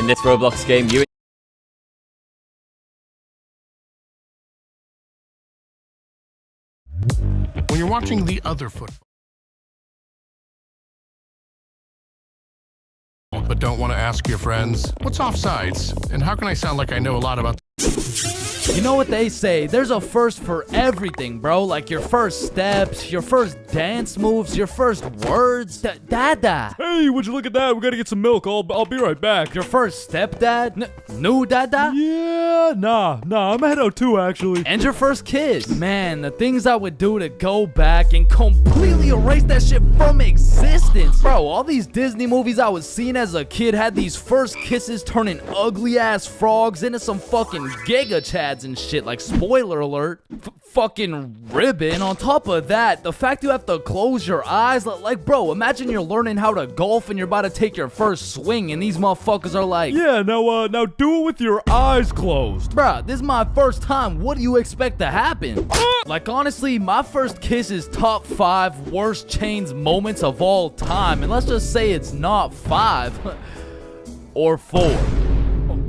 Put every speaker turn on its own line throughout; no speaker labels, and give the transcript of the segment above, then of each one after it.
In this Roblox game, you
When you're watching the other football, but don't want to ask your friends, what's offsides? And how can I sound like I know a lot about
You know what they say, there's a first for everything, bro. Like your first steps, your first dance moves, your first words. Dada.
Hey, would you look at that? We gotta get some milk. I'll be right back.
Your first stepdad. New dada.
Yeah, nah, I'm head out too, actually.
And your first kiss. Man, the things I would do to go back and completely erase that shit from existence. Bro, all these Disney movies I was seeing as a kid had these first kisses turning ugly ass frogs into some fucking Giga Chads and shit. Like, spoiler alert, fucking ribbon. On top of that, the fact you have to close your eyes, like, bro, imagine you're learning how to golf and you're about to take your first swing and these motherfuckers are like,
Yeah, now do it with your eyes closed.
bruh, this is my first time. What do you expect to happen? Like, honestly, my first kiss is top 5 worst chains moments of all time. And let's just say it's not 5 or 4.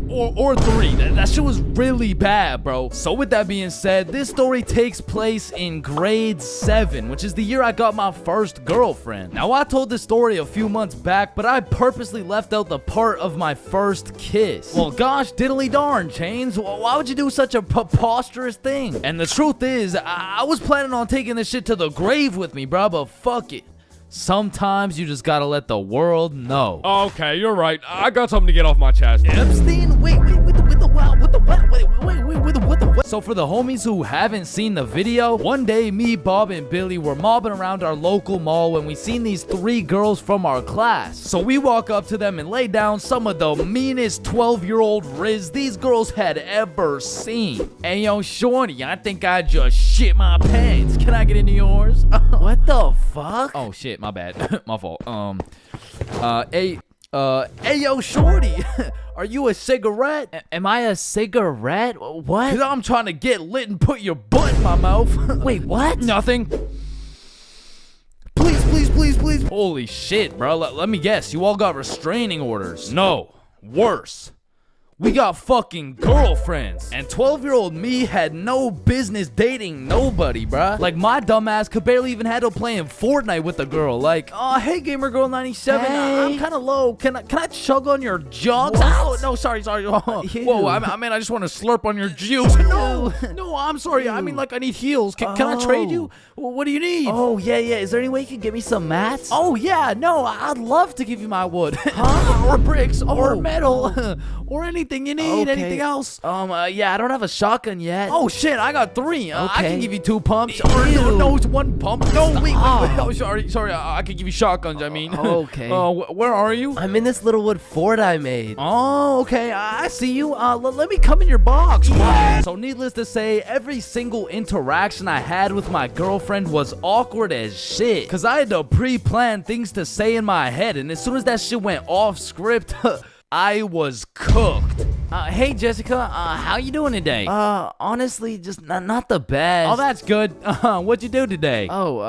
Or 3. That shit was really bad, bro. So with that being said, this story takes place in grade 7, which is the year I got my first girlfriend. Now, I told this story a few months back, but I purposely left out the part of my first kiss. Well, gosh diddly darn, Chains. Why would you do such a preposterous thing? And the truth is, I was planning on taking this shit to the grave with me, bro, but fuck it. Sometimes you just gotta let the world know.
Okay, you're right. I got something to get off my chest.
Epstein? Wait, with the what? So for the homies who haven't seen the video, one day me, Bob, and Billy were mobbing around our local mall when we seen these 3 girls from our class. So we walk up to them and lay down some of the meanest 12-year-old riz these girls had ever seen. Hey yo, shorty, I think I just shit my pants. Can I get into yours? What the fuck? Oh shit, my bad. My fault. Hey yo, shorty, are you a cigarette? Am I a cigarette? What? Cause I'm trying to get lit and put your butt in my mouth. Wait, what? Nothing. Please. Holy shit, bro. Let me guess. You all got restraining orders. No. Worse. We got fucking girlfriends. And 12-year-old me had no business dating nobody, bruh. Like, my dumbass could barely even handle playing Fortnite with a girl. Like, oh, hey, Gamer Girl 97.
Hey.
I'm kind of low. Can I chug on your jugs?
What?
Oh, no, sorry. Whoa, I mean, I just want to slurp on your juice. No, I'm sorry. I mean, like, I need heels. Can I trade you? What do you need?
Oh, yeah. Is there any way you can give me some mats?
Oh, yeah. No, I'd love to give you my wood. Or bricks. Or metal. Or anything you need.
Okay.
Anything else?
Yeah, I don't have a shotgun yet.
Oh shit, I got 3. I
Okay.
can give you 2 pumps. Or no, it's 1 pump. No, wait. Oh, sorry. I can give you shotguns. I mean.
Okay.
Where are you?
I'm in this little wood fort I made.
Oh, okay. I see you. Let me come in your box. What? So needless to say, every single interaction I had with my girlfriend was awkward as shit. Cause I had to pre-plan things to say in my head, and as soon as that shit went off script, I was cooked. Hey Jessica, how you doing today?
Honestly, just not the best.
Oh, that's good. What'd you do today?
Oh,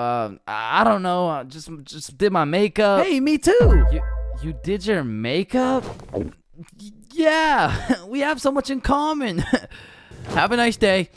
I don't know. Just did my makeup.
Hey, me too.
You did your makeup?
Yeah, we have so much in common. Have a nice day.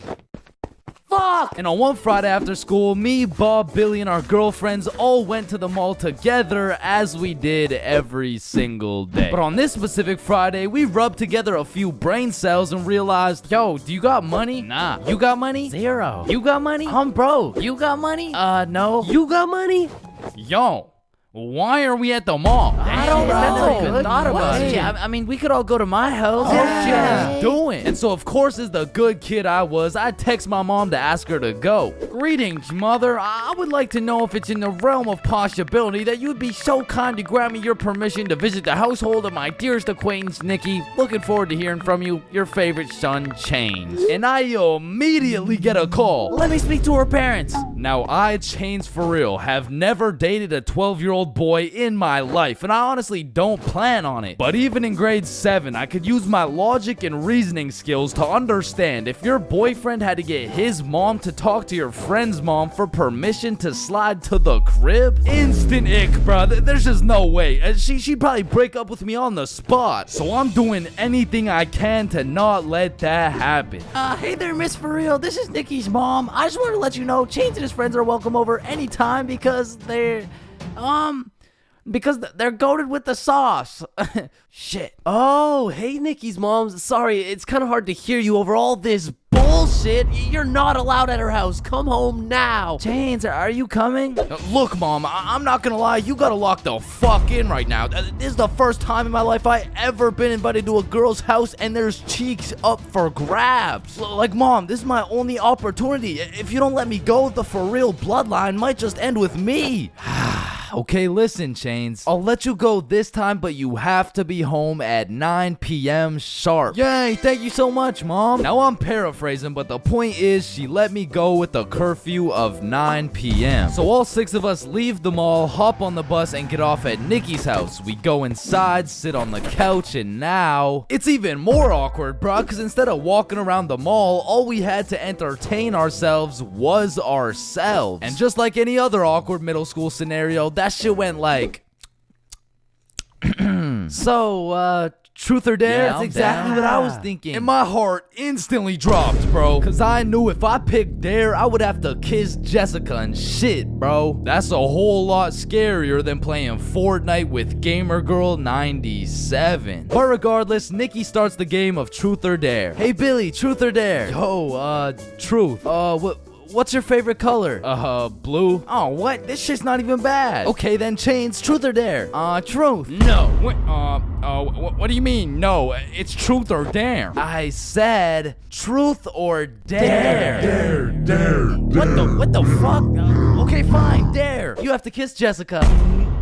Fuck! And on one Friday after school, me, Bob, Billy, and our girlfriends all went to the mall together as we did every single day. But on this specific Friday, we rubbed together a few brain cells and realized, yo, do you got money? Nah. You got money?
0.
You got money?
I'm broke.
You got money?
No.
You got money? Yo, why are we at the mall?
I don't
I never
know.
even thought about
Hey,
it.
I mean, we could all go to my house.
Oh,
Yeah.
shit, doing. And so, of course, as the good kid I was, I text my mom to ask her to go. Greetings, mother. I would like to know if it's in the realm of possibility that you'd be so kind to grant me your permission to visit the household of my dearest acquaintance, Nikki. Looking forward to hearing from you, your favorite son, Chains. And I immediately get a call.
Let me speak to her parents.
Now, I, Chains for real, have never dated a 12-year-old boy in my life, and I honestly don't plan on it. But even in grade 7, I could use my logic and reasoning skills to understand if your boyfriend had to get his mom to talk to your friend's mom for permission to slide to the crib. Instant ick, bro. There's just no way. She'd probably break up with me on the spot. So I'm doing anything I can to not let that happen.
Hey there, Miss For Real. This is Nikki's mom. I just wanted to let you know Chains and his friends are welcome over anytime because they're goated with the sauce. Shit. Oh, hey, Nikki's mom. Sorry, it's kind of hard to hear you over all this bullshit. You're not allowed at her house. Come home now. Chains, are you coming?
Look, Mom, I'm not gonna lie, you gotta lock the fuck in right now. This is the first time in my life I ever been invited to a girl's house and there's cheeks up for grabs. Like, Mom, this is my only opportunity. If you don't let me go, the For Real bloodline might just end with me. Okay, listen, Chains. I'll let you go this time, but you have to be home at 9 p.m. sharp. Yay, thank you so much, Mom. Now I'm paraphrasing, but the point is she let me go with a curfew of 9 p.m. So all 6 of us leave the mall, hop on the bus, and get off at Nikki's house. We go inside, sit on the couch, and now it's even more awkward, bruh, because instead of walking around the mall, all we had to entertain ourselves was ourselves. And just like any other awkward middle school scenario, that shit went like
So, truth or dare?
Yeah,
That's
I'm
exactly
down.
what I was thinking.
And my heart instantly dropped, bro. Cause I knew if I picked Dare, I would have to kiss Jessica and shit, bro. That's a whole lot scarier than playing Fortnite with Gamer Girl 97. But regardless, Nikki starts the game of Truth or Dare. Hey Billy, Truth or Dare? Yo, Truth. What's your favorite color? Blue. Oh, what? This shit's not even bad. Okay, then Chains, Truth or Dare? Truth. No. What do you mean? No, it's Truth or Dare. I said Truth or Dare. Dare. What the fuck? Okay, fine, Dare. You have to kiss Jessica.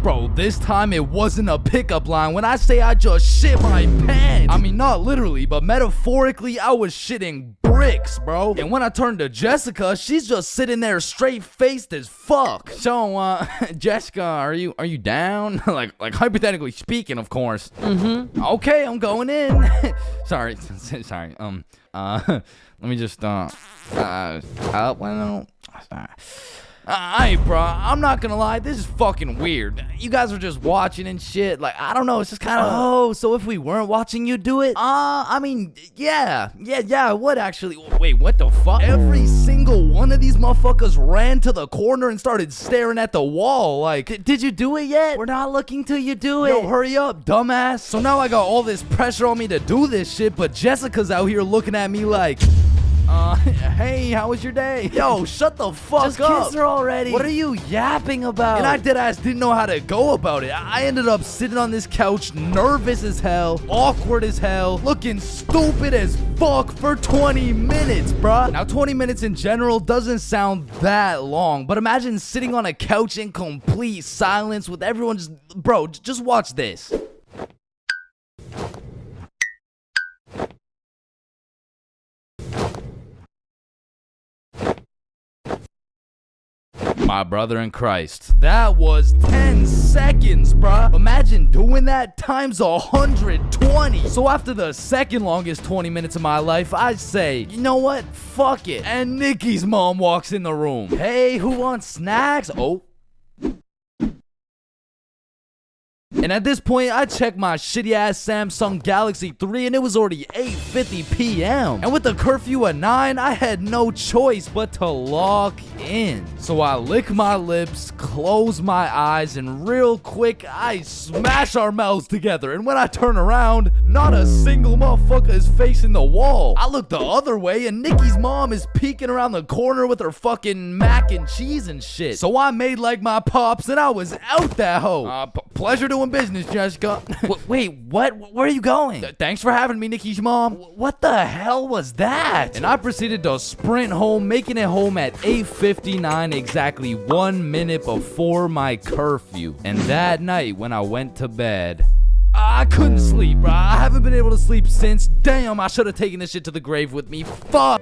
Bro, this time it wasn't a pickup line. When I say I just shit my pants, I mean not literally, but metaphorically, I was shitting bricks, bro. And when I turned to Jessica, she's just sitting there straight-faced as fuck. So, Jessica, are you down? like hypothetically speaking, of course. Mm-hmm. Okay, I'm going in. sorry. Let me just, Alright, bro, I'm not gonna lie, this is fucking weird. You guys were just watching and shit. Like, I don't know, it's just kind of.
Oh, so if we weren't watching you do it?
I mean, yeah, I would actually. Wait, what the fuck? Every single one of these motherfuckers ran to the corner and started staring at the wall. Like,
Did you do it yet? We're not looking till you do it.
yo, hurry up, dumbass. So now I got all this pressure on me to do this shit, but Jessica's out here looking at me like, hey, how was your day? Yo, shut the fuck
Just
up.
kiss her already.
What are you yapping about? And I deadass didn't know how to go about it. I ended up sitting on this couch, nervous as hell, awkward as hell, looking stupid as fuck for 20 minutes, bruh. Now, 20 minutes in general doesn't sound that long, but imagine sitting on a couch in complete silence with everyone just, bro, just watch this. My brother in Christ. That was 10 seconds, bruh. Imagine doing that times 120. So after the second longest 20 minutes of my life, I say, you know what? Fuck it. And Nikki's mom walks in the room. Hey, who wants snacks? Oh. And at this point, I checked my shitty-ass Samsung Galaxy 3 and it was already 8:50 p.m. And with the curfew at 9, I had no choice but to lock in. So I lick my lips, close my eyes, and real quick, I smash our mouths together. And when I turn around, not a single motherfucker is facing the wall. I look the other way and Nikki's mom is peeking around the corner with her fucking mac and cheese and shit. So I made like my pops and I was out that hoe. Pleasure doing business, Jessica.
Wait, what? Where are you going?
Thanks for having me, Nikki's mom.
What the hell was that?
And I proceeded to sprint home, making it home at 8:59, exactly 1 minute before my curfew. And that night, when I went to bed, I couldn't sleep, bro. I haven't been able to sleep since. Damn, I should have taken this shit to the grave with me. Fuck.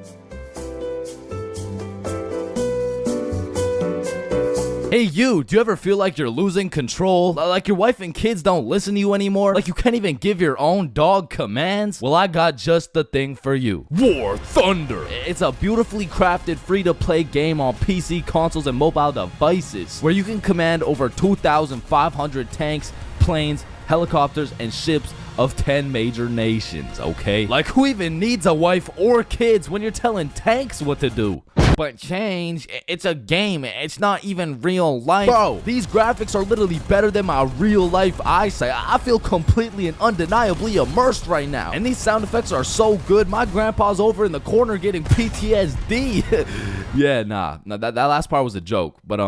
Hey you, do you ever feel like you're losing control? Like your wife and kids don't listen to you anymore? Like you can't even give your own dog commands? Well, I got just the thing for you.
War Thunder.
It's a beautifully crafted free-to-play game on PC, consoles, and mobile devices where you can command over 2,500 tanks, planes, helicopters, and ships of 10 major nations, okay? Like, who even needs a wife or kids when you're telling tanks what to do? But Change, it's a game. It's not even real life. Bro, these graphics are literally better than my real life eyesight. I feel completely and undeniably immersed right now. And these sound effects are so good. My grandpa's over in the corner getting PTSD. Yeah, nah, that last part was a joke. But,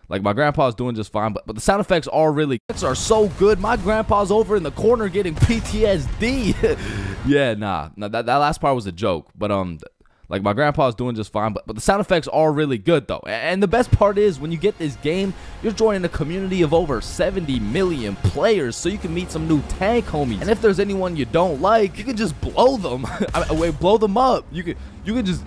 like my grandpa's doing just fine, but the sound effects are really are so good. My grandpa's over in the corner getting PTSD. Yeah, nah, that last part was a joke, but like my grandpa's doing just fine, but the sound effects are really good though. And the best part is when you get this game, you're joining a community of over 70 million players, so you can meet some new tank homies. And if there's anyone you don't like, you can just blow them. Blow them up. You can just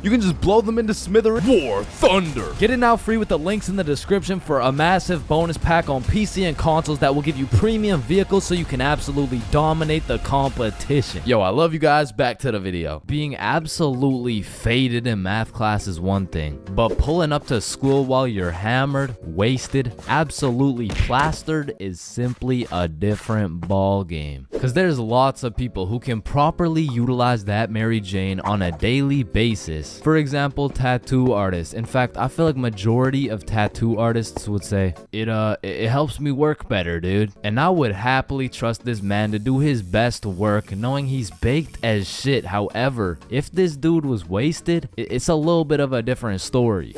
you can just blow them into smithereens.
War Thunder.
Get it now free with the links in the description for a massive bonus pack on PC and consoles that will give you premium vehicles so you can absolutely dominate the competition. Yo, I love you guys. Back to the video. Being absolutely faded in math class is one thing, but pulling up to school while you're hammered, wasted, absolutely plastered is simply a different ball game. Because there's lots of people who can properly utilize that Mary Jane on a daily basis. For example, tattoo artists. In fact, I feel like majority of tattoo artists would say, it helps me work better, dude. And I would happily trust this man to do his best work knowing he's baked as shit. However, if this dude was wasted, it's a little bit of a different story.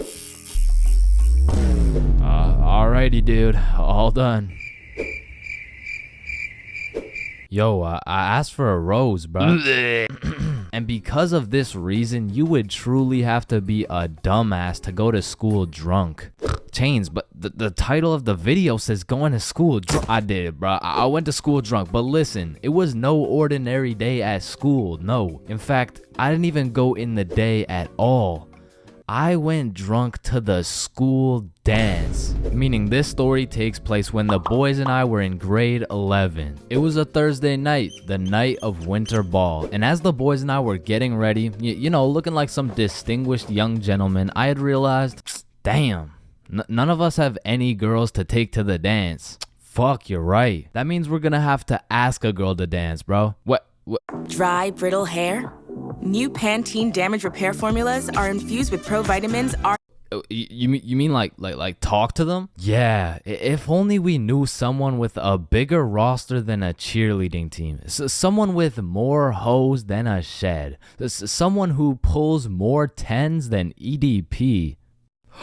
Alrighty, dude. All done. Yo, I asked for a rose, bro. And because of this reason, you would truly have to be a dumbass to go to school drunk. Chains, but the title of the video says going to school drunk. I did, bro. I went to school drunk, but listen, it was no ordinary day at school. No, in fact, I didn't even go in the day at all. I went drunk to the school dance. Meaning this story takes place when the boys and I were in grade 11. It was a Thursday night, the night of winter ball. And as the boys and I were getting ready, you know, looking like some distinguished young gentlemen, I had realized, damn, none of us have any girls to take to the dance. Fuck, you're right. That means we're gonna have to ask a girl to dance, bro. What?
Dry, brittle hair? New Pantene Damage Repair formulas are infused with provitamins.
You mean like talk to them? Yeah, if only we knew someone with a bigger roster than a cheerleading team. Someone with more hoes than a shed. Someone who pulls more tens than EDP.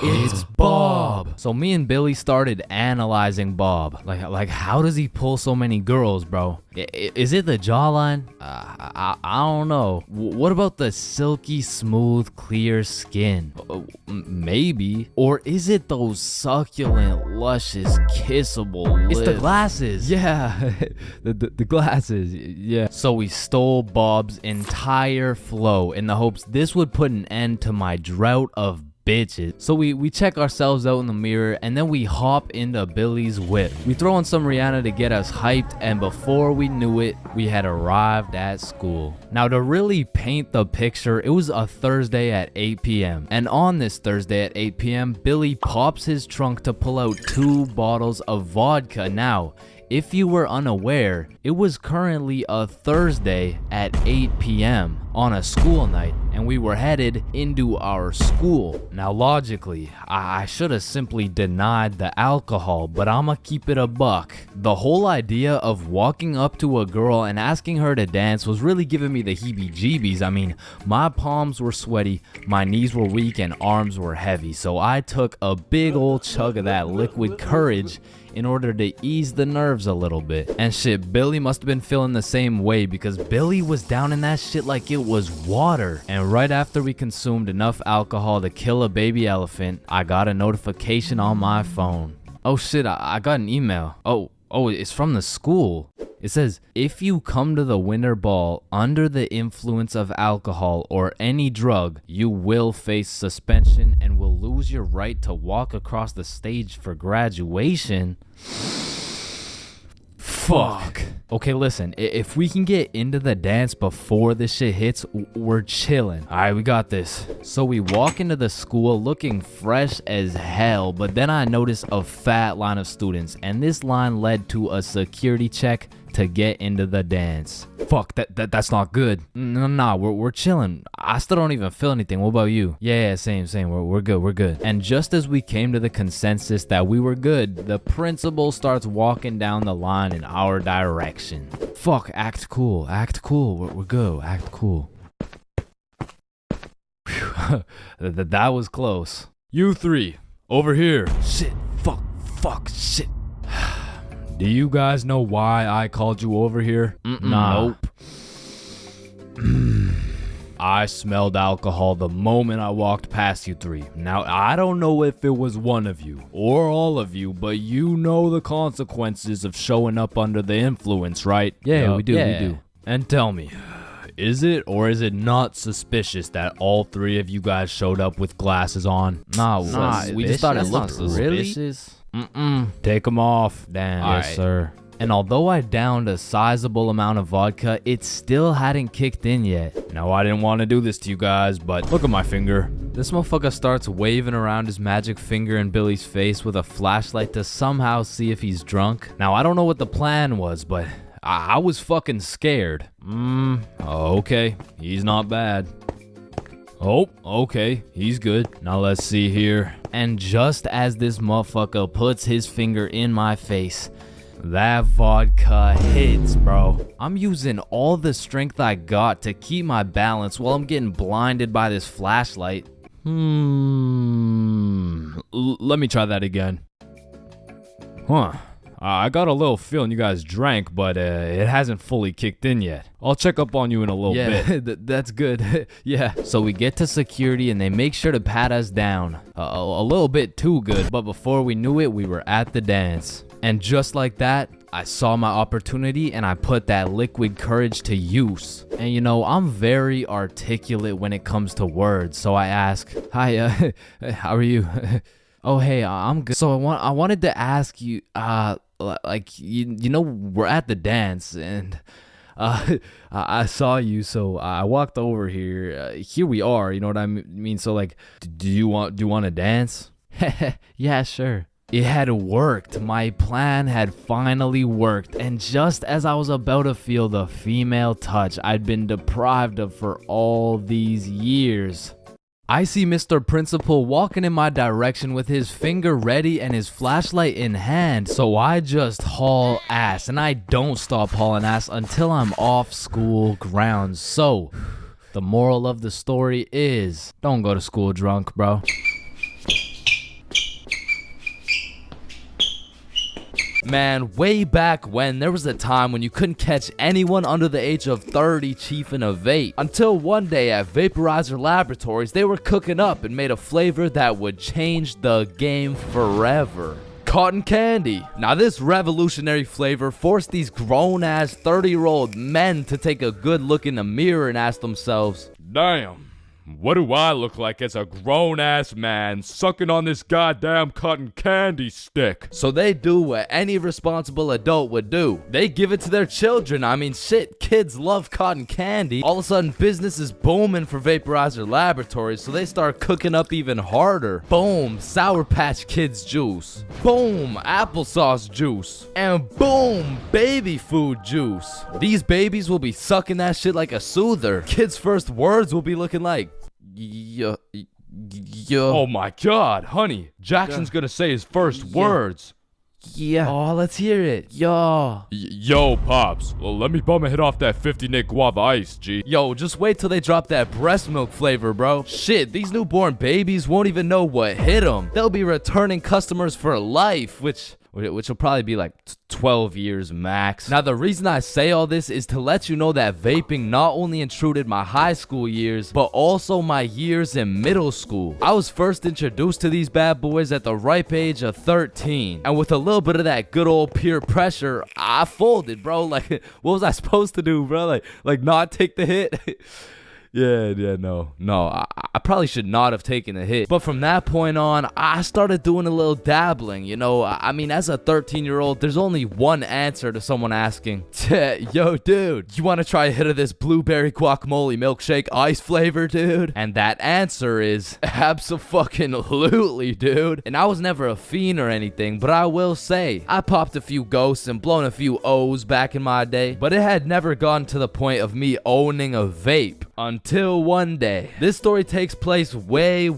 It's Bob. So me and Billy started analyzing Bob. Like how does he pull so many girls, bro? Is it the jawline? I don't know. What about the silky smooth clear skin? Maybe. Or is it those succulent luscious kissable lips? It's the glasses. Yeah. the glasses. Yeah. So we stole Bob's entire flow in the hopes this would put an end to my drought of bitches. So we check ourselves out in the mirror and then we hop into Billy's whip. We throw on some Rihanna to get us hyped, and before we knew it, we had arrived at school. Now to really paint the picture, it was a Thursday at 8 p.m. and on this Thursday at 8 p.m. Billy pops his trunk to pull out 2 bottles of vodka. Now, if you were unaware, it was currently a Thursday at 8 p.m. on a school night, and we were headed into our school. Now, logically, I should have simply denied the alcohol, but I'ma keep it a buck. The whole idea of walking up to a girl and asking her to dance was really giving me the heebie-jeebies. I mean, my palms were sweaty, my knees were weak, and arms were heavy, so I took a big old chug of that liquid courage in order to ease the nerves a little bit. And shit, Billy must have been feeling the same way because Billy was down in that shit like it was water. And right after we consumed enough alcohol to kill a baby elephant, I got a notification on my phone. Oh shit, I got an email. Oh, Oh, it's from the school. It says, if you come to the winter ball under the influence of alcohol or any drug, you will face suspension and will lose your right to walk across the stage for graduation. Fuck. Okay, listen, if we can get into the dance before this shit hits, we're chilling. All right, we got this. So we walk into the school looking fresh as hell, but then I notice a fat line of students, and this line led to a security check to get into the dance. Fuck, that's not good. Nah, we're chilling. I still don't even feel anything. What about you? Yeah, same. We're good. And just as we came to the consensus that we were good, the principal starts walking down the line in our direction. Fuck, act cool. We're good. Act cool. Whew. That was close.
You three, over here.
Shit, fuck, shit.
Do you guys know why I called you over here?
Nah.
Nope. I smelled alcohol the moment I walked past you three. Now, I don't know if it was one of you or all of you, but you know the consequences of showing up under the influence, right?
Yeah, we do.
And tell me, is it or is it not suspicious that all three of you guys showed up with glasses on?
Nah, we just thought it
That's
looked
not
really
suspicious. Take them off. Damn.
Yes, sir. And although I downed a sizable amount of vodka, it still hadn't kicked in yet.
No, I didn't want to do this to you guys, but look at my finger.
This motherfucker starts waving around his magic finger in Billy's face with a flashlight to somehow see if he's drunk. Now, I don't know what the plan was, but I was fucking scared.
Okay, he's not bad. Oh, okay, he's good. Now let's see here.
And just as this motherfucker puts his finger in my face, that vodka hits, bro. I'm using all the strength I got to keep my balance while I'm getting blinded by this flashlight.
Let me try that again. I got a little feeling you guys drank, but it hasn't fully kicked in yet. I'll check up on you in a little bit.
Yeah, that's good. Yeah. So we get to security and they make sure to pat us down. A little bit too good, but before we knew it, we were at the dance. And just like that, I saw my opportunity and I put that liquid courage to use. And you know, I'm very articulate when it comes to words, so I ask, "Hi, how are you?" "Oh, hey, I'm good." So I wanted to ask you, like, you know, we're at the dance and I saw you, so I walked over here. Here we are, you know what I mean? So like, do you want to dance? Yeah, sure. It had worked. My plan had finally worked, and just as I was about to feel the female touch I'd been deprived of for all these years, I see Mr. Principal walking in my direction with his finger ready and his flashlight in hand. So I just haul ass, and I don't stop hauling ass until I'm off school grounds. So the moral of the story is, don't go to school drunk, bro. Man, way back when, there was a time when you couldn't catch anyone under the age of 30 chiefing a vape. Until one day at Vaporizer Laboratories, they were cooking up and made a flavor that would change the game forever. Cotton candy. Now this revolutionary flavor forced these grown-ass 30-year-old men to take a good look in the mirror and ask themselves,
Damn, what do I look like as a grown-ass man sucking on this goddamn cotton candy stick?
so they do what any responsible adult would do. They give it to their children. I mean, shit, kids love cotton candy. All of a sudden, business is booming for Vaporizer Laboratories, so they start cooking up even harder. Boom, Sour Patch Kids juice. Boom, applesauce juice. And boom, baby food juice. These babies will be sucking that shit like a soother. Kids' first words will be looking like, yo.
Oh my god, honey, Jackson's gonna say his first words.
Yeah. Oh, let's hear it. Yo.
Yo, Pops, well, let me bum a hit off that 50 Nick Guava Ice, G.
Yo, just wait till they drop that breast milk flavor, bro. Shit, these newborn babies won't even know what hit them. They'll be returning customers for life, which
which will probably be like 12 years max. Now, the reason I say all this is to let you know that vaping not only intruded my high school years, but also my years in middle school. I was first introduced to these bad boys at the ripe age of 13, and with a little bit of that good old peer pressure, I folded, bro. Like, what was I supposed to do, bro? Like not take the hit? No. I probably should not have taken the hit. But from that point on, I started doing a little dabbling, you know. I mean, as a 13-year-old, there's only one answer to someone asking, yo, dude, you want to try a hit of this blueberry guacamole milkshake ice flavor, dude? And that answer is abso-fucking-lutely, dude. And I was never a fiend or anything, but I will say, I popped a few ghosts and blown a few O's back in my day, but it had never gotten to the point of me owning a vape. Until one day. This story takes place way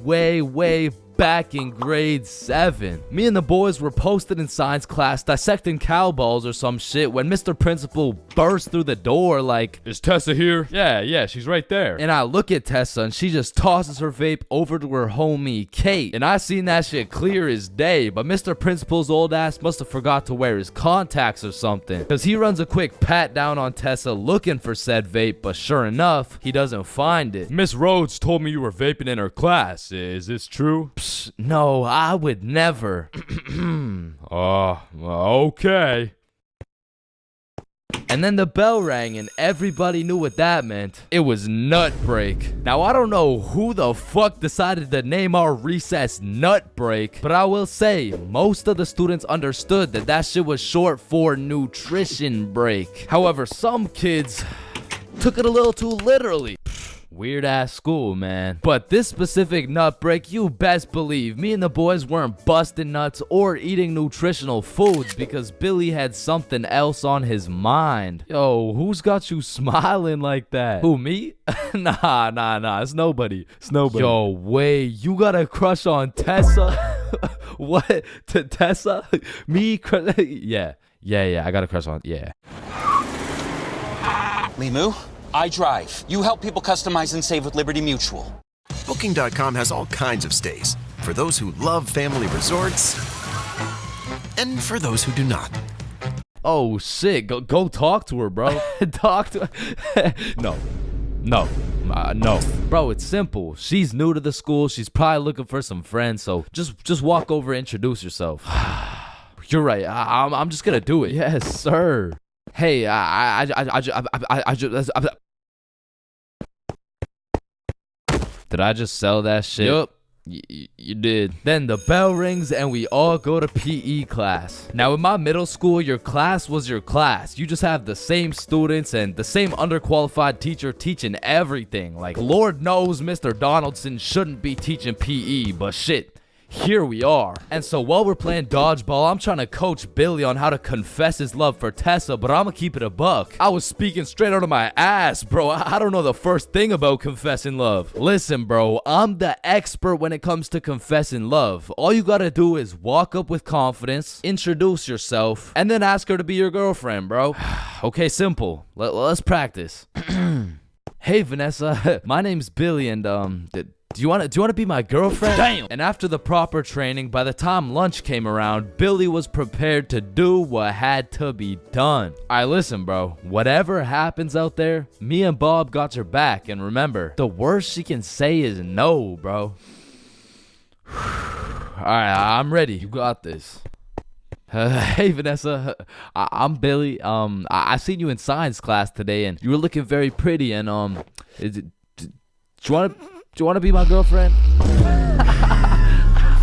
back in grade 7. Me and the boys were posted in science class dissecting cow balls or some shit when Mr. Principal burst through the door like, "Is Tessa here?" Yeah, she's right there. And I look at Tessa and she just tosses her vape over to her homie Kate. And I seen that shit clear as day, but Mr. Principal's old ass must have forgot to wear his contacts or something, because he runs a quick pat down on Tessa looking for said vape, but sure enough, he doesn't find it. "Miss Rhodes told me you were vaping in her class. Is this true?" "No, I would never." Okay. And then the bell rang and everybody knew what that meant. It was nut break. Now, I don't know who the fuck decided to name our recess nut break, but I will say most of the students understood that that shit was short for nutrition break. However, some kids took it a little too literally. Weird ass school, man. But this specific nut break, you best believe me and the boys weren't busting nuts or eating nutritional foods because Billy had something else on his mind. Yo, who's got you smiling like that? Who, me? Nah. It's nobody. Yo, wait, you got a crush on Tessa? What? Tessa? Me? Yeah, I got a crush on, yeah.
Limu, I drive. You help people customize and save with Liberty Mutual.
Booking.com has all kinds of stays for those who love family resorts and for those who do not.
Oh shit, go talk to her, bro. Talk to her. No. Bro, it's simple. She's new to the school. She's probably looking for some friends, so just walk over and introduce yourself. You're right. I'm just gonna do it. Yes, sir. Hey, did I just sell that shit? Yup. You did. Then the bell rings and we all go to PE class. Now in my middle school, your class was your class. You just have the same students and the same underqualified teacher teaching everything. Like, Lord knows Mr. Donaldson shouldn't be teaching PE, but shit, here we are. And so while we're playing dodgeball, I'm trying to coach Billy on how to confess his love for Tessa, but I'ma keep it a buck. I was speaking straight out of my ass, bro. I don't know the first thing about confessing love. Listen, bro, I'm the expert when it comes to confessing love. All you gotta do is walk up with confidence, introduce yourself, and then ask her to be your girlfriend, bro. Okay, simple. Let's practice. Hey, Vanessa. My name's Billy, and do you want to be my girlfriend? Damn. And after the proper training, by the time lunch came around, Billy was prepared to do what had to be done. Alright, listen, bro. Whatever happens out there, me and Bob got your back. And remember, the worst she can say is no, bro. Alright, I'm ready. You got this. Hey, Vanessa. I'm Billy. I seen you in science class today, and you were looking very pretty. And do you want to be my girlfriend?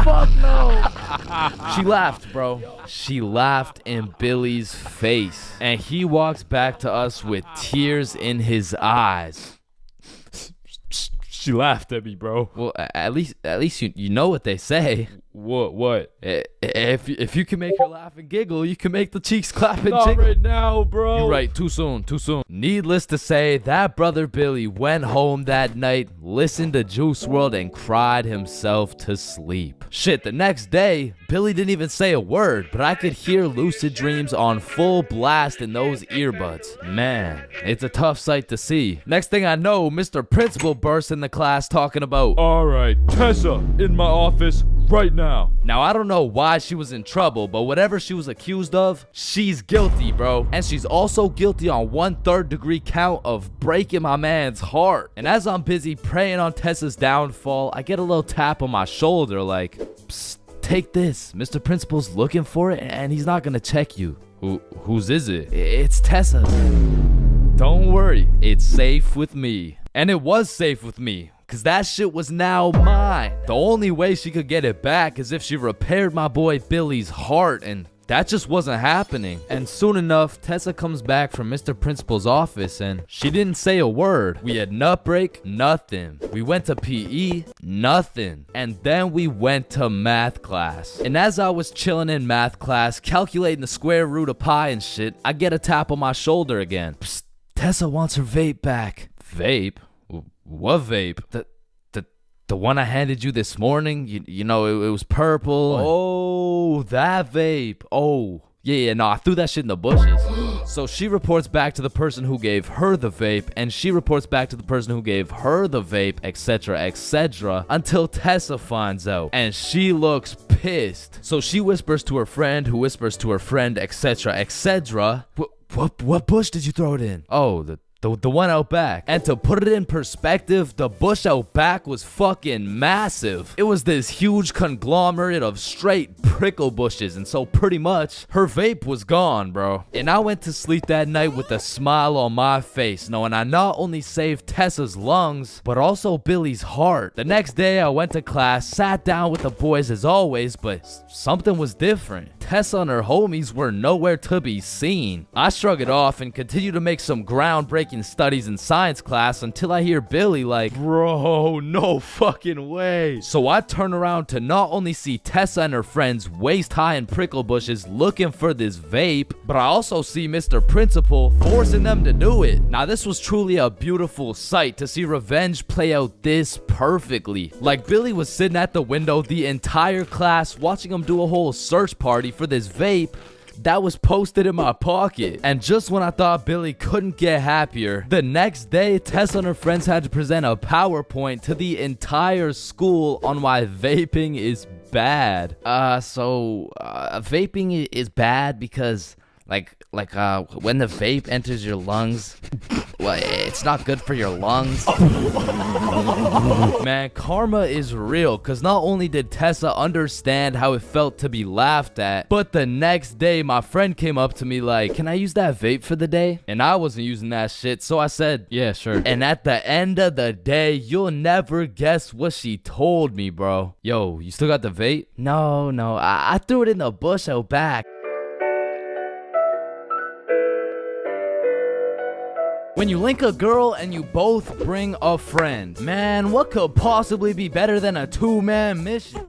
Fuck no. She laughed, bro. She laughed in Billy's face. And he walks back to us with tears in his eyes. She laughed at me, bro. Well, at least you know what they say. What? If you can make her laugh and giggle, you can make the cheeks clap and jiggle. Not right now, bro. You're right. Too soon. Needless to say, that brother Billy went home that night, listened to Juice WRLD, and cried himself to sleep. Shit, the next day, Billy didn't even say a word, but I could hear Lucid Dreams on full blast in those earbuds. Man, it's a tough sight to see. Next thing I know, Mr. Principal bursts in the class talking about, "All right, Tessa, in my office right now.
Now, I don't know why she was in trouble, but whatever she was accused of, she's guilty, bro. And she's also guilty on 1/3 degree count of breaking my man's heart. And as I'm busy praying on Tessa's downfall, I get a little tap on my shoulder like, psst, take this. Mr. Principal's looking for it and he's not gonna check you. Whose is it? It's Tessa. Don't worry, it's safe with me. And it was safe with me, cause that shit was now mine. The only way she could get it back is if she repaired my boy Billy's heart, and that just wasn't happening. And soon enough, Tessa comes back from Mr. Principal's office and she didn't say a word. We had nut break, nothing. We went to PE, nothing. And then we went to math class. And as I was chilling in math class, calculating the square root of pi and shit, I get a tap on my shoulder again. Psst, Tessa wants her vape back. Vape? What vape? The one I handed you this morning? You know, it was purple. Oh, that vape. Oh, yeah, no, I threw that shit in the bushes. So she reports back to the person who gave her the vape, and she reports back to the person who gave her the vape, etc., etc., until Tessa finds out, and she looks pissed. So she whispers to her friend, who whispers to her friend, etc., etc. What bush did you throw it in? Oh, the one out back. And to put it in perspective, the bush out back was fucking massive. It was this huge conglomerate of straight prickle bushes, and so pretty much her vape was gone, bro. And I went to sleep that night with a smile on my face, knowing I not only saved Tessa's lungs, but also Billy's heart. The next day I went to class, sat down with the boys as always, but something was different. Tessa and her homies were nowhere to be seen. I shrug it off and continue to make some groundbreaking studies in science class until I hear Billy like, bro, no fucking way. So I turn around to not only see Tessa and her friends waist high in prickle bushes looking for this vape, but I also see Mr. Principal forcing them to do it. Now this was truly a beautiful sight to see revenge play out this perfectly. Like Billy was sitting at the window the entire class watching him do a whole search party for this vape that was posted in my pocket. And just when I thought Billy couldn't get happier, the next day Tessa and her friends had to present a PowerPoint to the entire school on why vaping is bad. Vaping is bad because when the vape enters your lungs, well, it's not good for your lungs. Man, karma is real, because not only did Tessa understand how it felt to be laughed at, but the next day my friend came up to me like, can I use that vape for the day? And I wasn't using that shit, so I said, yeah, sure. And at the end of the day, you'll never guess what she told me, bro. Yo, you still got the vape? No, I threw it in the bush out back. When you link a girl and you both bring a friend, man, what could possibly be better than a two-man mission?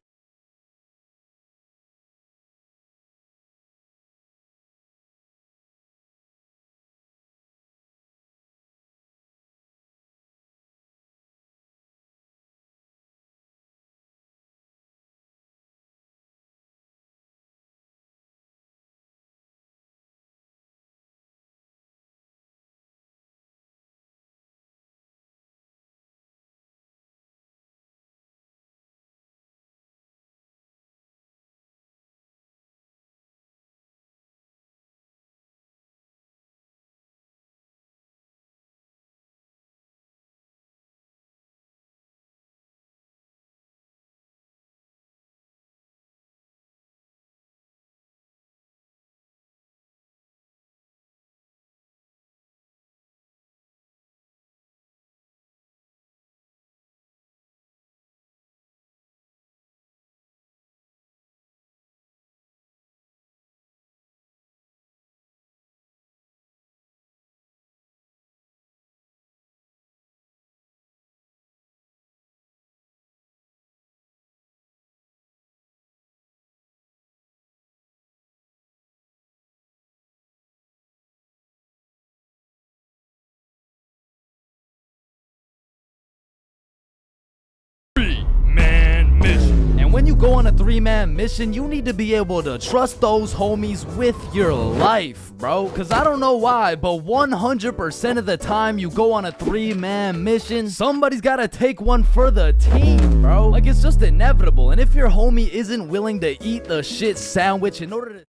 when you go on a 3-man mission, you need to be able to trust those homies with your life, bro. Cause I don't know why, but 100% of the time you go on a 3-man mission, somebody's gotta take one for the team, bro. Like, it's just inevitable. And if your homie isn't willing to eat the shit sandwich in order to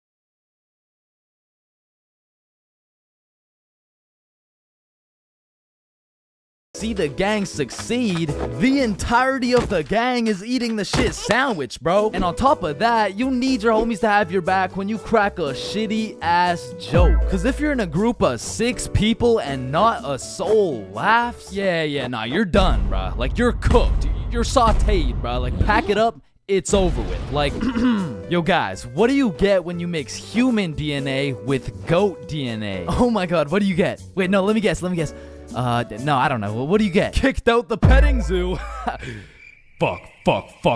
see the gang succeed, the entirety of the gang is eating the shit sandwich, bro. And on top of that, you need your homies to have your back when you crack a shitty ass joke. Cause if you're in a group of 6 people and not a soul laughs, nah, you're done, bro. Like, you're cooked, you're sauteed, bro. Like, pack it up, it's over with. Like, yo guys, what do you get when you mix human DNA with goat DNA? Oh my god, what do you get? Wait, no, let me guess. No, I don't know. What do you get? Kicked out the petting zoo.
Fuck,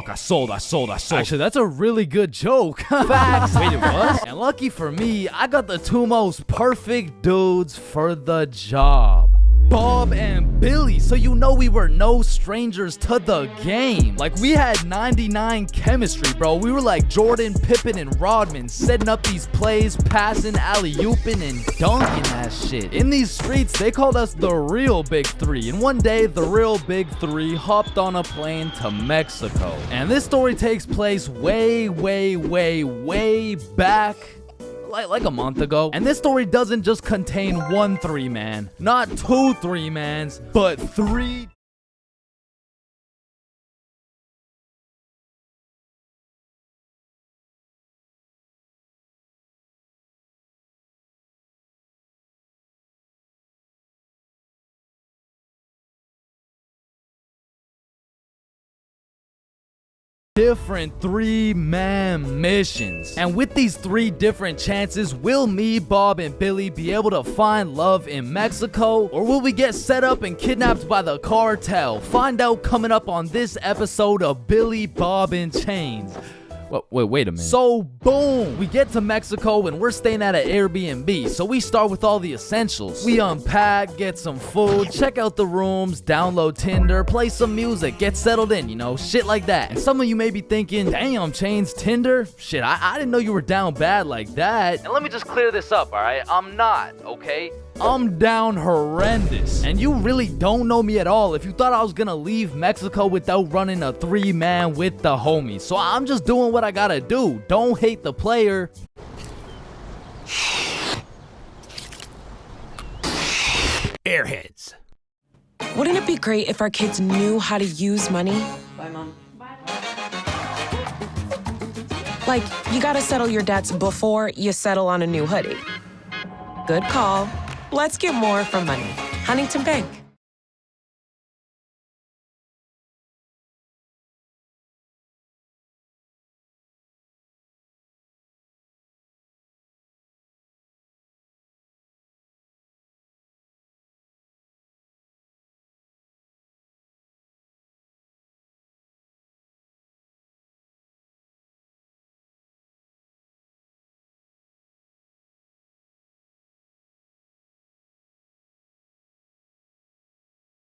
I sold.
Actually, that's a really good joke. Facts. Wait, it was? And lucky for me, I got the 2 most perfect dudes for the job. Bob and Billy, so you know we were no strangers to the game. Like, we had 99 chemistry, bro. We were like Jordan, Pippen, and Rodman, setting up these plays, passing, alley-ooping, and dunking that shit. In these streets, they called us the real Big Three, and one day, the real Big Three hopped on a plane to Mexico. And this story takes place way back, like a month ago. And this story doesn't just contain 1 3-man, not 2 3-mans, but 3 different 3-man missions. And with these 3 different chances, will me, Bob, and Billy be able to find love in Mexico? Or will we get set up and kidnapped by the cartel? Find out coming up on this episode of Billy, Bob, and Chains.
Wait a minute.
So, boom, we get to Mexico and we're staying at an Airbnb. So we start with all the essentials. We unpack, get some food, check out the rooms, download Tinder, play some music, get settled in, you know, shit like that. And some of you may be thinking, damn, Chains, Tinder? Shit, I didn't know you were down bad like that. And let me just clear this up, alright? I'm not, okay? I'm down horrendous. And you really don't know me at all if you thought I was gonna leave Mexico without running a 3-man with the homies. So I'm just doing what I gotta do. Don't hate the player.
Airheads.
Wouldn't it be great if our kids knew how to use money?
Bye, Mom.
Like, you gotta settle your debts before you settle on a new hoodie. Good call. Let's get more from money. Huntington Bank.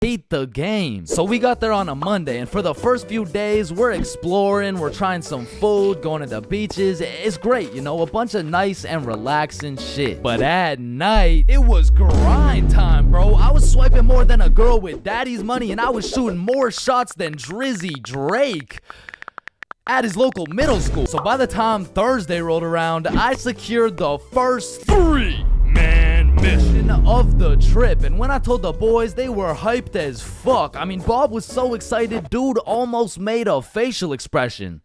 Hate the game. So we got there on a Monday, and for the first few days, we're exploring, we're trying some food, going to the beaches. It's great, you know, a bunch of nice and relaxing shit. But at night, it was grind time, bro. I was swiping more than a girl with daddy's money, and I was shooting more shots than Drizzy Drake at his local middle school. So by the time Thursday rolled around, I secured the first 3-man mission of the trip. And when I told the boys, they were hyped as fuck. I mean, Bob was so excited, dude almost made a facial expression.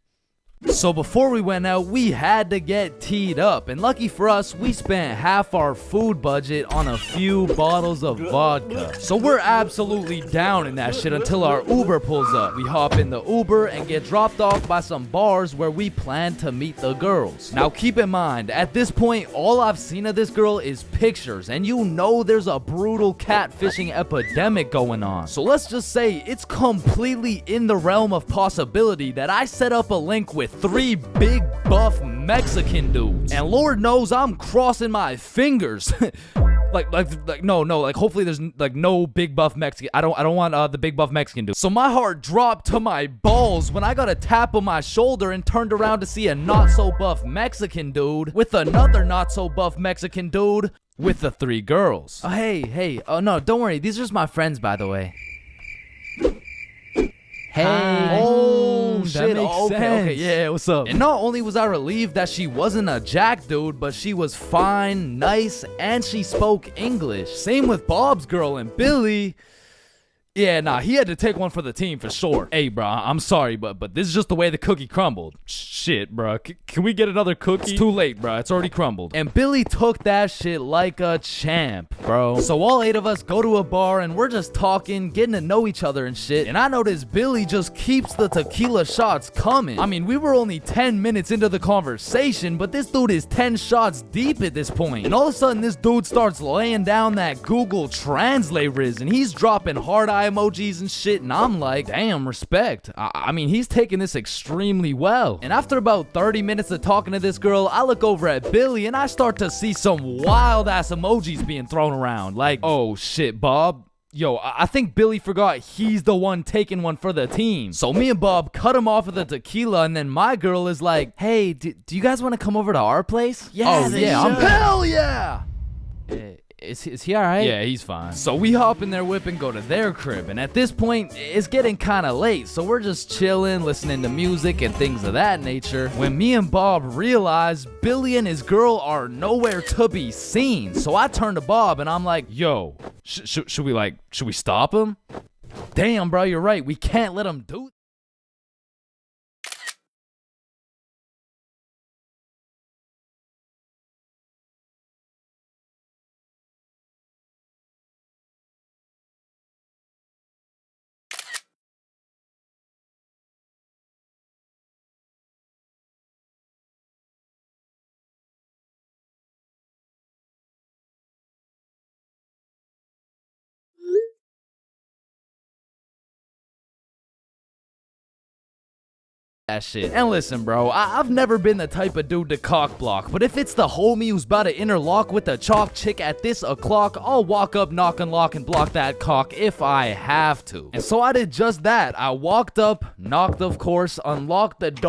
So before we went out, we had to get teed up, and lucky for us, we spent half our food budget on a few bottles of vodka. So we're absolutely down in that shit until our Uber pulls up. We hop in the Uber and get dropped off by some bars where we plan to meet the girls. Now keep in mind, at this point, all I've seen of this girl is pictures, and you know there's a brutal catfishing epidemic going on. So let's just say it's completely in the realm of possibility that I set up a link with 3 big buff Mexican dudes. And Lord knows I'm crossing my fingers. Like hopefully there's like no big buff Mexican. I don't want the big buff Mexican dude. So my heart dropped to my balls when I got a tap on my shoulder and turned around to see a not so buff Mexican dude with another not so buff Mexican dude with the 3 girls. Oh, hey. Oh no, don't worry. These are just my friends, by the way. Hey. Oh, shit. Okay. Yeah, what's up? And not only was I relieved that she wasn't a jack dude, but she was fine, nice, and she spoke English. Same with Bob's girl and Billy. Yeah, nah, he had to take one for the team for sure. Hey, bro, I'm sorry, but this is just the way the cookie crumbled. Shit, bro. Can we get another cookie? It's too late, bro. It's already crumbled. And Billy took that shit like a champ, bro. So all 8 of us go to a bar and we're just talking, getting to know each other and shit. And I notice Billy just keeps the tequila shots coming. I mean, we were only 10 minutes into the conversation, but this dude is 10 shots deep at this point. And all of a sudden, this dude starts laying down that Google Translate riz, and he's dropping hard eye emojis and shit, and I'm like, damn, respect. I mean, he's taking this extremely well. And after about 30 minutes of talking to this girl, I look over at Billy and I start to see some wild ass emojis being thrown around. Like, oh shit, Bob. Yo, I think Billy forgot he's the one taking one for the team. So me and Bob cut him off of the tequila, and then my girl is like, hey, do you guys want to come over to our place?
Yeah,
Hell yeah!
Is he alright?
Yeah, he's fine. So we hop in their whip and go to their crib, and at this point, it's getting kind of late, so we're just chilling, listening to music and things of that nature, when me and Bob realize Billy and his girl are nowhere to be seen. So I turn to Bob and I'm like, yo, should we stop him? Damn, bro, you're right. We can't let him do it. That shit. And listen, bro, I've never been the type of dude to cock block, but if it's the homie who's about to interlock with the chalk chick at this o'clock, I'll walk up, knock and lock, and block that cock if I have to. And so I did just that. I walked up, knocked, of course, unlocked the door.